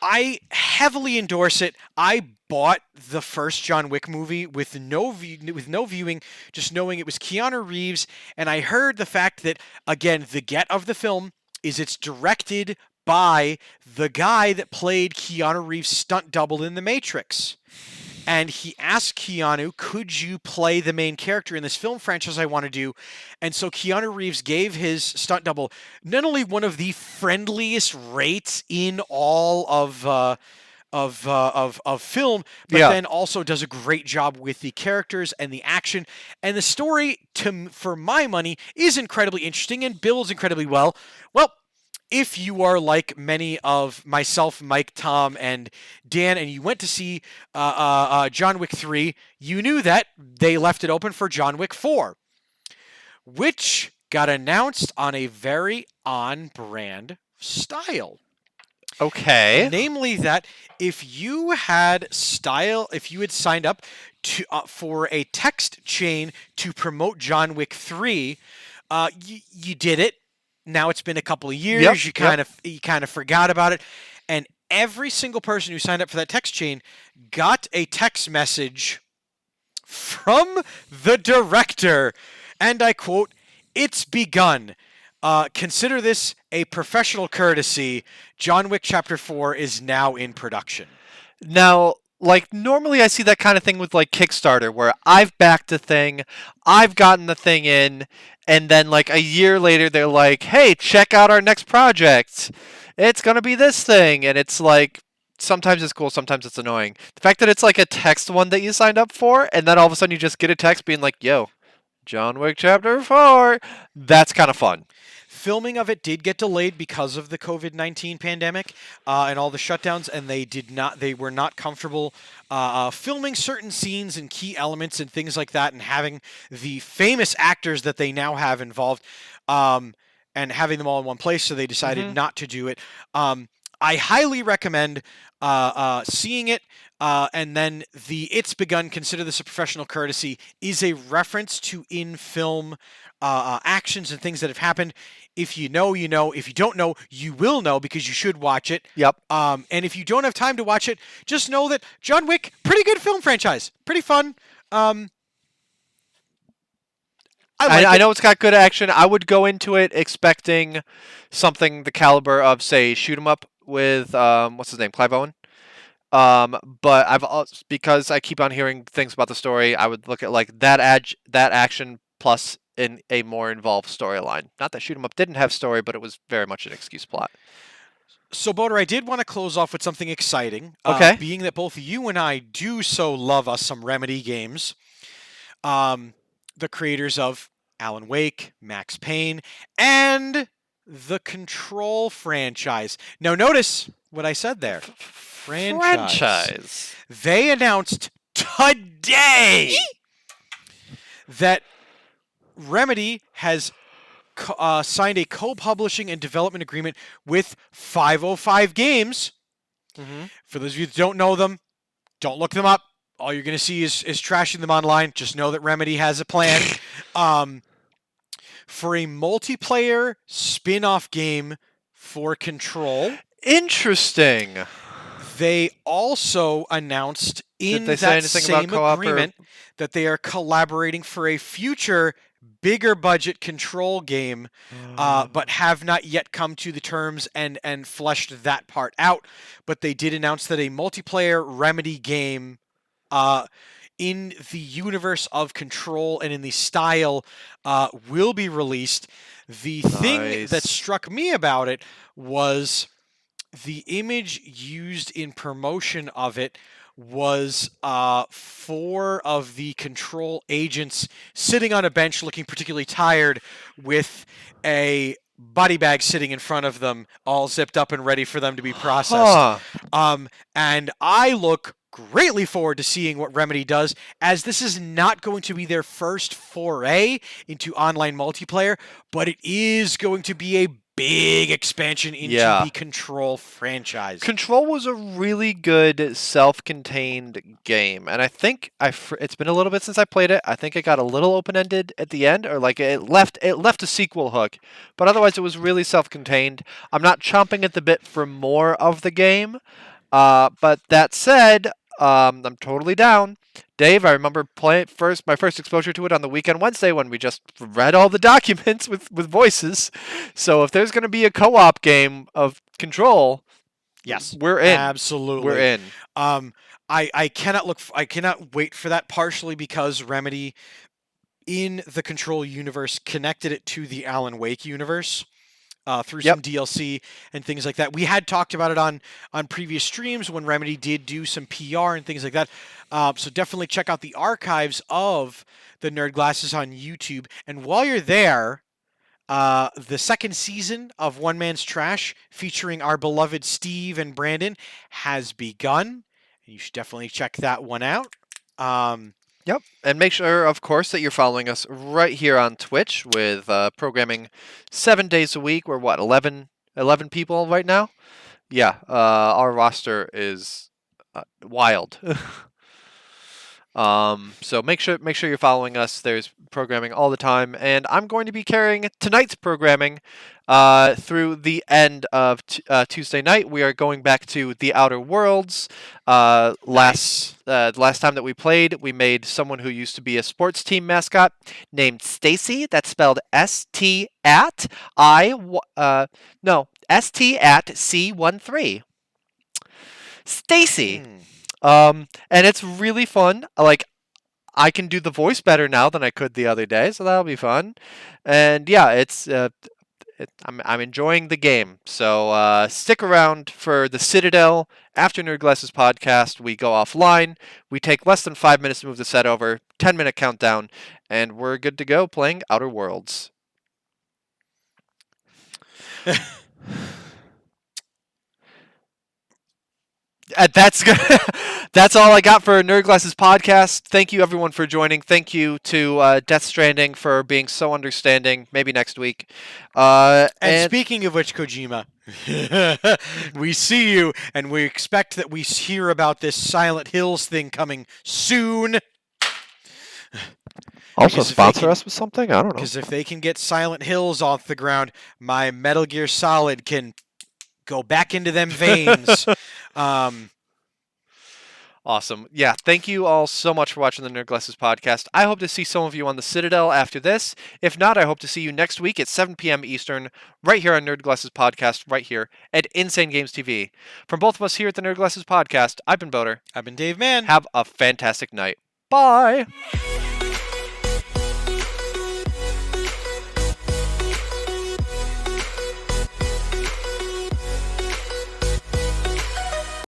I heavily endorse it. I bought the first John Wick movie with no viewing, just knowing it was Keanu Reeves, and I heard the fact that, again, the get of the film is it's directed by the guy that played Keanu Reeves' stunt double in The Matrix. And he asked Keanu, could you play the main character in this film franchise I want to do? And so Keanu Reeves gave his stunt double not only one of the friendliest rates in all of film, but Yeah. then also does a great job with the characters and the action. And the story, for my money, is incredibly interesting and builds incredibly well. Well, if you are like many of myself, Mike, Tom, and Dan, and you went to see John Wick 3, you knew that they left it open for John Wick 4, which got announced on a very on-brand style. Okay. Namely that if you had signed up to for a text chain to promote John Wick 3, you did it. Now it's been a couple of years. Yep, You kind of forgot about it, and every single person who signed up for that text chain got a text message from the director, and I quote, "It's begun. Consider this a professional courtesy. John Wick Chapter 4 is now in production." Now, like, normally I see that kind of thing with, like, Kickstarter, where I've backed a thing, I've gotten the thing in, and then, like, a year later they're like, hey, check out our next project. It's gonna be this thing. And it's like, sometimes it's cool, sometimes it's annoying. The fact that it's like a text one that you signed up for, and then all of a sudden you just get a text being like, yo, John Wick Chapter 4, that's kind of fun. Filming of it did get delayed because of the COVID-19 pandemic and all the shutdowns, and they were not comfortable filming certain scenes and key elements and things like that, and having the famous actors that they now have involved and having them all in one place, so they decided not to do it. I highly recommend seeing it. And then the "It's begun, consider this a professional courtesy" is a reference to in-film actions and things that have happened. If you know, you know. If you don't know, you will know because you should watch it. Yep. And if you don't have time to watch it, just know that John Wick, pretty good film franchise. Pretty fun. I know it's got good action. I would go into it expecting something the caliber of, say, Shoot 'em Up with, what's his name, Clive Owen. But because I keep on hearing things about the story, I would look at like that action plus in a more involved storyline. Not that Shoot 'em Up didn't have story, but it was very much an excuse plot. So, Boater, I did want to close off with something exciting. Okay. Being that both you and I do so love us some Remedy games. The creators of Alan Wake, Max Payne, and the Control franchise. Now, notice what I said there. Franchise. They announced today that Remedy has signed a co-publishing and development agreement with 505 Games. For those of you that don't know them, don't look them up. All you're going to see is trashing them online. Just know that Remedy has a plan for a multiplayer spin-off game for Control. Interesting. They also announced in Did they say that anything same about co-op agreement that they are collaborating for a future bigger budget Control game, but have not yet come to the terms and fleshed that part out. But they did announce that a multiplayer Remedy game in the universe of Control and in the style will be released. The thing that Nice. struck me about it was the image used in promotion of it was 4 of the Control agents sitting on a bench looking particularly tired with a body bag sitting in front of them, all zipped up and ready for them to be processed. Huh. And I look greatly forward to seeing what Remedy does, as this is not going to be their first foray into online multiplayer, but it is going to be a big expansion into Yeah. the Control franchise. Control was a really good self-contained game, and I think it's been a little bit since I played it. I think it got a little open-ended at the end, or like it left a sequel hook, but otherwise it was really self-contained. I'm not chomping at the bit for more of the game, but that said, I'm totally down. Dave, I remember playing my first exposure to it on the Weekend Wednesday when we just read all the documents with voices. So if there's going to be a co-op game of Control, Yes, we're in. absolutely. We're in. I cannot wait for that, partially because Remedy in the Control universe connected it to the Alan Wake universe. Through some DLC and things like that. We had talked about it on previous streams when Remedy did do some PR and things like that. So definitely check out the archives of the Nerd Glasses on YouTube. And while you're there, the second season of One Man's Trash, featuring our beloved Steve and Brandon, has begun. You should definitely check that one out. Yep, and make sure, of course, that you're following us right here on Twitch with programming 7 days a week. We're, 11 people right now? Yeah, our roster is wild. So make sure you're following us. There's programming all the time, and I'm going to be carrying tonight's programming through the end of Tuesday night. We are going back to The Outer Worlds. Last time that we played, we made someone who used to be a sports team mascot named Stacy. That's spelled ST@C13. Stacy. And it's really fun. Like, I can do the voice better now than I could the other day, so that'll be fun. And yeah, I'm enjoying the game. So stick around for the Citadel. After Nerd Glasses podcast, we go offline. We take less than 5 minutes to move the set over, 10-minute countdown, and we're good to go playing Outer Worlds. That's all I got for Nerd Glasses podcast. Thank you everyone for joining. Thank you to Death Stranding for being so understanding. Maybe next week. And speaking of which, Kojima, we see you, and we expect that we hear about this Silent Hills thing coming soon. Also Because if they sponsor can- us with something? I don't know. Because if they can get Silent Hills off the ground, my Metal Gear Solid can go back into them veins. Awesome. Yeah, thank you all so much for watching the Nerd Glasses podcast. I hope to see some of you on the Citadel after this. If not, I hope to see you next week at 7 p.m. Eastern, right here on Nerd Glasses podcast, right here at Insane Games TV. From both of us here at the Nerd Glasses podcast, I've been Boater. I've been Dave Mann. Have a fantastic night. Bye!